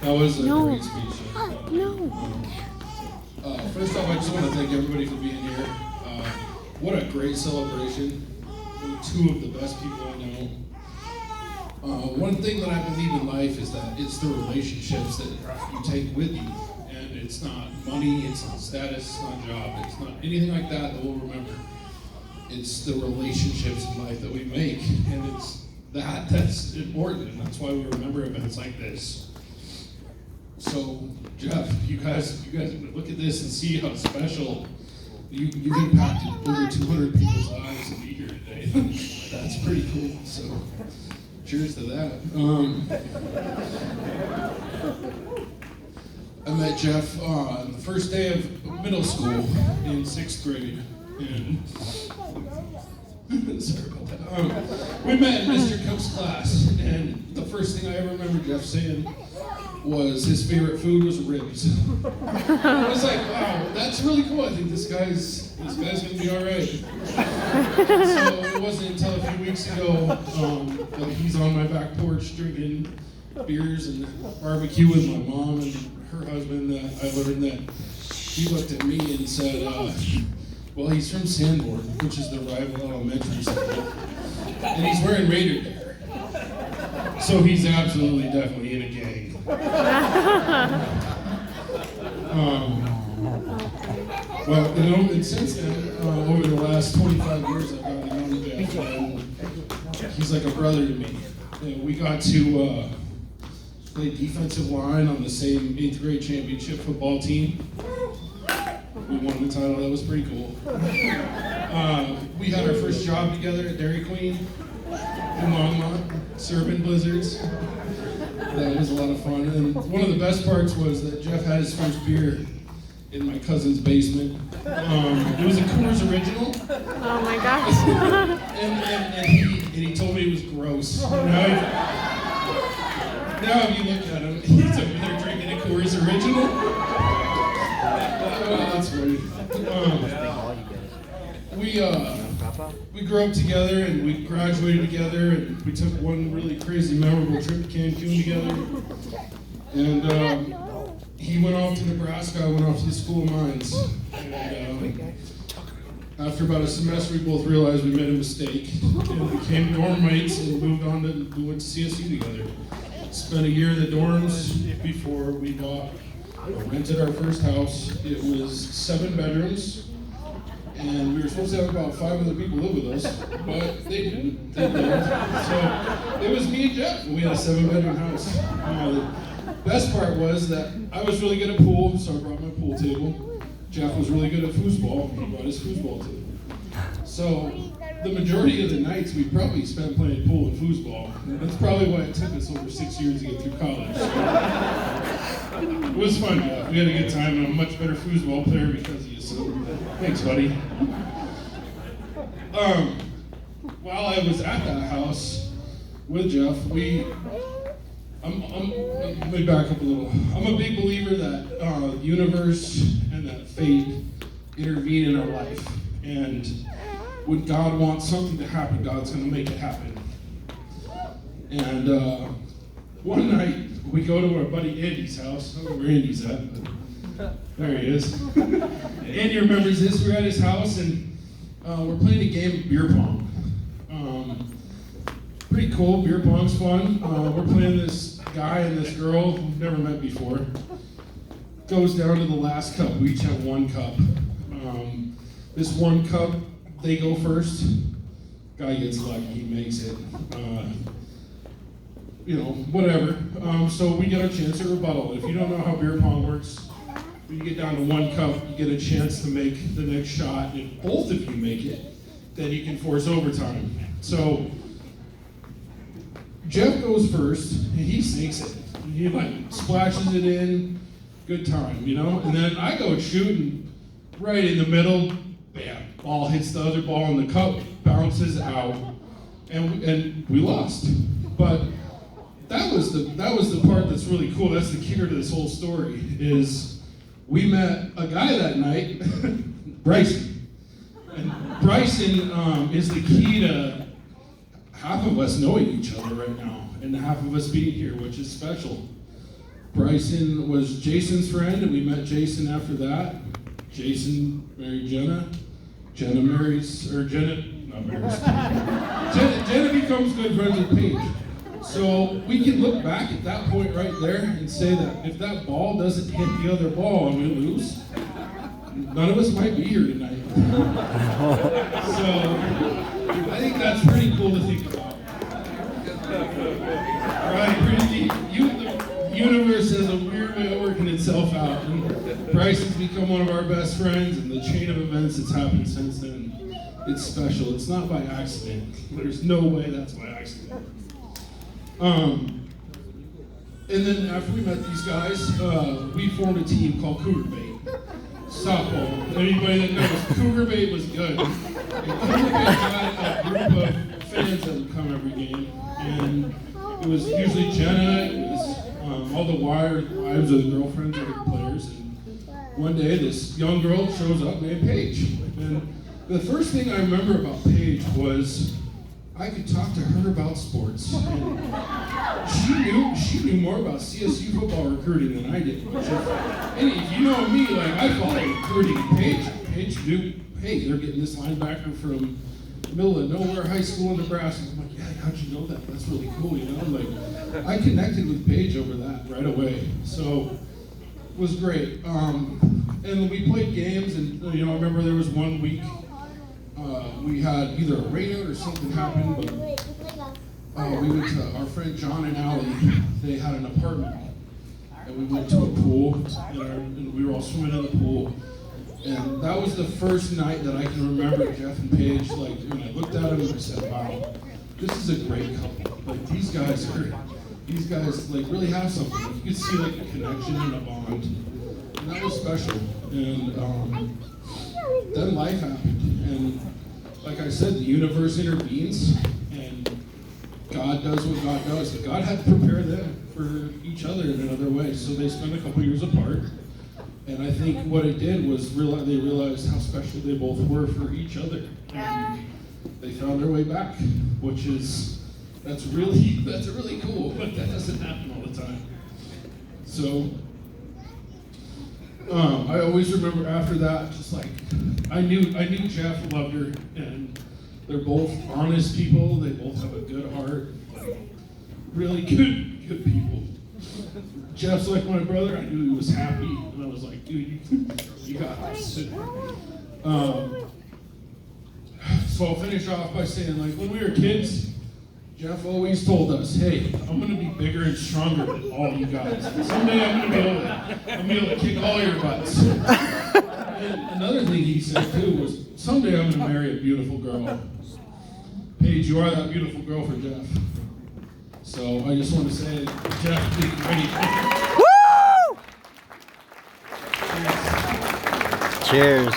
That was a great speech. No. First off, I just want to thank everybody for being here. What a great celebration. Two of the best people I know. One thing that I believe in life is that it's the relationships that you take with you. And it's not money, it's not status, it's not job, it's not anything like that we'll remember. It's the relationships in life that we make. And it's that's important, and that's why we remember events like this. So, Jeff, you guys look at this and see how special you've impacted over 200 people's lives to be here today. That's pretty cool. So, cheers to that. I met Jeff on the first day of middle school in 6th grade, and sorry about that. We met in Mr. Cook's class, and the first thing I ever remember Jeff saying was his favorite food was ribs. I was like, wow, that's really cool. I think this guy's gonna be all right. So it wasn't until a few weeks ago that he's on my back porch drinking beers and barbecue with my mom and her husband that I learned that he looked at me and said, well, he's from Sanborn, which is the rival elementary school, and he's wearing Raider gear. So he's absolutely, definitely in a gang. Well, and since then, over the last 25 years, I've gotten to know Jeff, and he's like a brother to me. And we got to play defensive line on the same 8th grade championship football team. We won the title. That was pretty cool. We had our first job together at Dairy Queen in Longmont, serving blizzards. That was a lot of fun. And one of the best parts was that Jeff had his first beer in my cousin's basement. It was a Coors Original. Oh my gosh. and he told me it was gross. Now if you look at him, he's over there drinking a Coors Original. That's funny. We grew up together and we graduated together and we took one really crazy memorable trip to Cancun together. And he went off to Nebraska, I went off to the School of Mines. And after about a semester, we both realized we made a mistake and became dorm mates and moved on to we went to CSU together. Spent a year in the dorms before we rented our first house. It was 7 bedrooms, and we were supposed to have about 5 other people live with us, but they didn't. So it was me and Jeff, and we had a 7-bedroom house. The best part was that I was really good at pool, so I brought my pool table. Jeff was really good at foosball, he brought his foosball table. So the majority of the nights we probably spent playing pool and foosball. That's probably why it took us over 6 years to get through college. It was fun, Jeff. We had a good time, and I'm a much better foosball player because of you. So thanks, buddy. While I was at that house with Jeff, let me back up a little. I'm a big believer that the universe and that fate intervene in our life. And when God wants something to happen, God's going to make it happen. And one night, we go to our buddy Andy's house. I don't know where Andy's at, but there he is. Andy remembers this. We're at his house, and we're playing a game of beer pong. Pretty cool. Beer pong's fun. We're playing this guy and this girl we've never met before. Goes down to the last cup. We each have 1 cup. This 1 cup, they go first. Guy gets lucky, he makes it. Whatever. So we get our chance at rebuttal. If you don't know how beer pong works, when you get down to 1 cup, you get a chance to make the next shot. If both of you make it, then you can force overtime. So Jeff goes first, and he sinks it. He splashes it in, good time, And then I go shooting right in the middle, bam, ball hits the other ball, and the cup bounces out, and we lost. But that was the part that's really cool. That's the kicker to this whole story. Is we met a guy that night, Bryson, and Bryson is the key to half of us knowing each other right now, and half of us being here, which is special. Bryson was Jason's friend, and we met Jason after that. Jason married Jenna. Jenna marries, or Jenna, not marries. Jenna becomes good friends with Paige. So we can look back at that point right there and say that if that ball doesn't hit the other ball and we lose, none of us might be here tonight. So I think that's pretty cool to think about. Right, pretty deep. The universe has a weird way of working itself out. And Bryson's become one of our best friends, and the chain of events that's happened since then, it's special. It's not by accident. There's no way that's by accident. And then after we met these guys, we formed a team called Cougar Bait. Softball. Anybody that knows, Cougar Bait was good. And Cougar Bait had a group of fans that would come every game. And it was usually Jenna, it was all the wives of the girlfriends of the players. And one day this young girl shows up named Paige. And the first thing I remember about Paige was I could talk to her about sports. And she knew more about CSU football recruiting than I did. And if you know me, like I follow recruiting. Paige knew, hey, they're getting this linebacker from middle of nowhere high school in Nebraska. I'm like, yeah, how'd you know that? That's really cool, you know? Like, I connected with Paige over that right away. So it was great. And we played games, and I remember there was one week we had either a rain or something happened, but we went to our friend John and Allie. They had an apartment, and we went to a pool, and we were all swimming in the pool. And that was the first night that I can remember Jeff and Paige, like, when I looked at them and I said, wow, this is a great couple. Like, these guys like really have something. You could see like a connection and a bond. And that was special. And then life happened. And like I said, the universe intervenes and God does what God does. And God had to prepare them for each other in another way. So they spent a couple years apart. And I think what it did was they realized how special they both were for each other. And they found their way back, that's really cool, but that doesn't happen all the time. So I always remember after that, just like I knew Jeff loved her, and they're both honest people. They both have a good heart, really good people. Jeff's like my brother. I knew he was happy, and I was like, dude, you got this. So I'll finish off by saying, like, when we were kids, Jeff always told us, hey, I'm going to be bigger and stronger than all you guys. Someday I'm going to be able to kick all your butts. And another thing he said, too, was, someday I'm going to marry a beautiful girl. Paige, you are that beautiful girl for Jeff. So I just want to say, Jeff, be ready. Woo! Cheers.